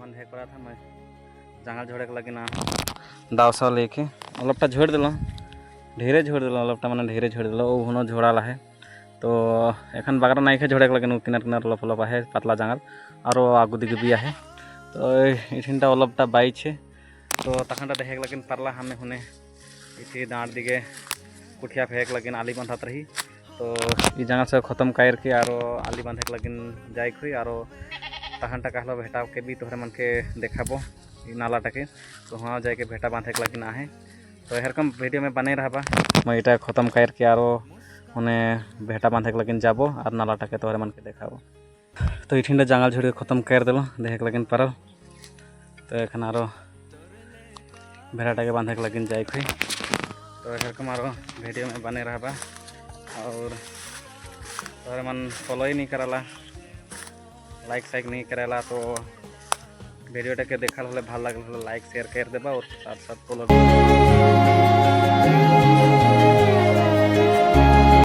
मन हे करा था मैं जंगल झोड़े लगे ना दावसा लेके अलपटा झोड़ दिल ढेरे झोड़ दिल अलपटा मैंने ढेरे झोड़ दिल वो झोड़ा है तो एखन बागरा नाइके झोड़े लगे किनार किनार अलप अलप है पतला जंगल और आगू दिखे भी है तो इठिनटा अलपटा बाईछे तो तखनटा देखे लगे पारला हमें होने इसी दाँड़ दिगे कुठिया फेंक लगे आली बांधत रही तो ये जंगल से खत्म कर के और आली बांधे लगे जाए खुई और तखनटा कहलो भेटा के भी तोहरे मन के देखाबो नालाटा के तो हाँ जाके भेटा बांधे लगे आहे तो एरकम वीडियो में बने रहा मैं इटा खत्म करके और उन्हें भेटा बांधे लगे जाबो और नालाटा के तोहरे मन के देखाबो तो इठिन जंगल झुड़ी खत्म कर दिल देखे लगे पारल तो एखन और भेड़ाटा के बांधे लगे जाए खुई तो एरकम और वीडियो में बने रहा और तोहरे मन फॉलो ही नहीं कराला लाइक साइक नहीं करेला तो वीडियोटा के देखल हले भल लगल लाइक शेयर कर देबा और साथ साथ फॉलो